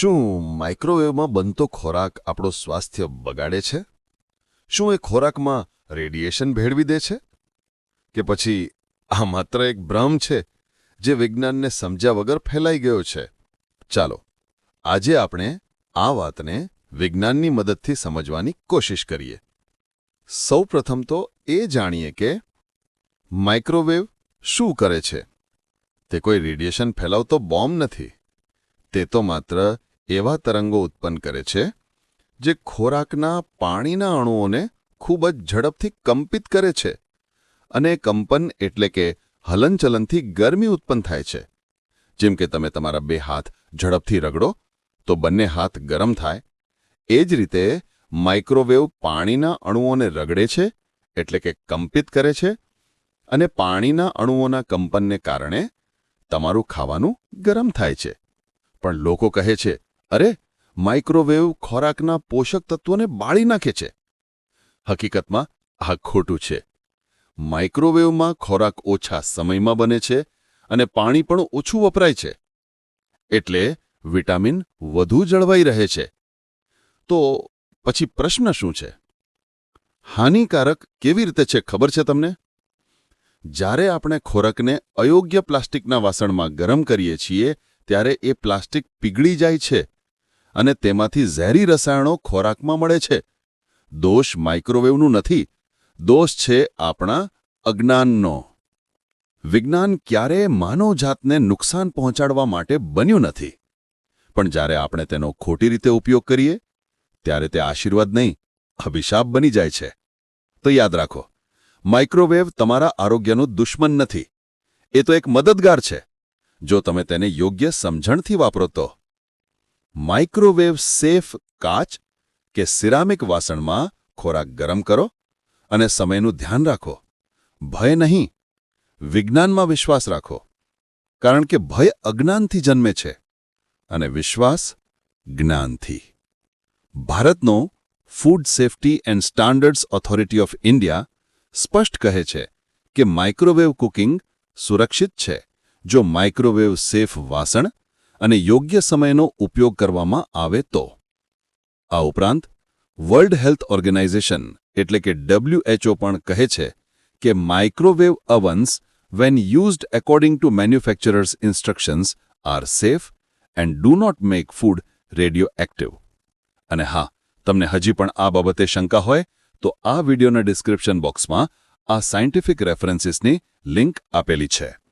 શું માઇક્રોવેવમાં બનતો ખોરાક આપણો સ્વાસ્થ્ય બગાડે છે? શું એ ખોરાકમાં રેડિયેશન ભેળવી દે છે? કે પછી આ માત્ર એક ભ્રમ છે જે વિજ્ઞાનને સમજ્યા વગર ફેલાઈ ગયો છે? ચાલો, આજે આપણે આ વાતને વિજ્ઞાનની મદદથી સમજવાની કોશિશ કરીએ. સૌપ્રથમ તો એ જાણીએ કે માઇક્રોવેવ શું કરે છે. તે કોઈ રેડિયેશન ફેલાવતો બોમ્બ નથી. તે તો માત્ર એવા તરંગો ઉત્પન્ન કરે છે જે ખોરાકના પાણીના અણુઓને ખૂબ જ ઝડપથી કંપિત કરે છે. અને કંપન એટલે કે હલનચલનથી ગરમી ઉત્પન્ન થાય છે. જેમ કે તમે તમારા બે હાથ ઝડપથી રગડો તો બંને હાથ ગરમ થાય. એ જ રીતે માઇક્રોવેવ પાણીના અણુઓને રગડે છે એટલે કે કંપિત કરે છે, અને પાણીના અણુઓના કંપનને કારણે તમારું ખાવાનું ગરમ થાય છે. પણ લોકો કહે છે, અરે, માઇક્રોવેવ ખોરાકના પોષક તત્વોને બાળી નાખે છે. હકીકતમાં આ ખોટું છે. માઇક્રોવેવમાં ખોરાક ઓછા સમયમાં બને છે અને પાણી પણ ઓછું વપરાય છે. એટલે વિટામિન વધુ જળવાઈ રહે છે. તો પછી પ્રશ્ન શું છે? હાનિકારક કેવી રીતે છે ખબર છે તમને? જ્યારે આપણે ખોરાકને અયોગ્ય પ્લાસ્ટિકના વાસણમાં ગરમ કરીએ છીએ ત્યારે એ પ્લાસ્ટિક પીગળી જાય છે અને તેમાંથી ઝેરી રસાયણો ખોરાકમાં મળે છે. દોષ માઇક્રોવેવનું નથી, દોષ છે આપણા અજ્ઞાનનો. વિજ્ઞાન ક્યારેય માનવજાતને નુકસાન પહોંચાડવા માટે બન્યું નથી. પણ જ્યારે આપણે તેનો ખોટી રીતે ઉપયોગ કરીએ ત્યારે તે આશીર્વાદ નહીં, અભિશાપ બની જાય છે. તો યાદ રાખો, માઇક્રોવેવ તમારા આરોગ્યનું દુશ્મન નથી. એ તો એક મદદગાર છે, જો તમે તેને યોગ્ય સમજણથી વાપરો તો. માઇક્રોવેવ સેફ કાચ કે સિરામિક વાસણમાં ખોરાક ગરમ કરો અને સમયનું ધ્યાન રાખો. ભય નહીં, વિજ્ઞાનમાં વિશ્વાસ રાખો. કારણ કે ભય અજ્ઞાનથી જન્મે છે અને વિશ્વાસ જ્ઞાનથી. ભારતનો food safety and standards authority of India સ્પષ્ટ કહે છે કે માઇક્રોવેવ કુકિંગ સુરક્ષિત છે જો માઇક્રોવેવ સેફ વાસણ અને યોગ્ય સમયનો ઉપયોગ કરવામાં આવે તો. આ ઉપરાંત વર્લ્ડ હેલ્થ ઓર્ગેનાઇઝેશન એટલે કે WHO પણ કહે છે કે microwave ovens when used according to manufacturer's instructions are safe and do not make food radioactive. અને હા, તમને હજી પણ આ બાબતે શંકા હોય તો આ વિડિયોના ડિસ્ક્રિપ્શન બોક્સમાં આ સાયન્ટિફિક રેફરન્સીસની લિંક આપેલી છે.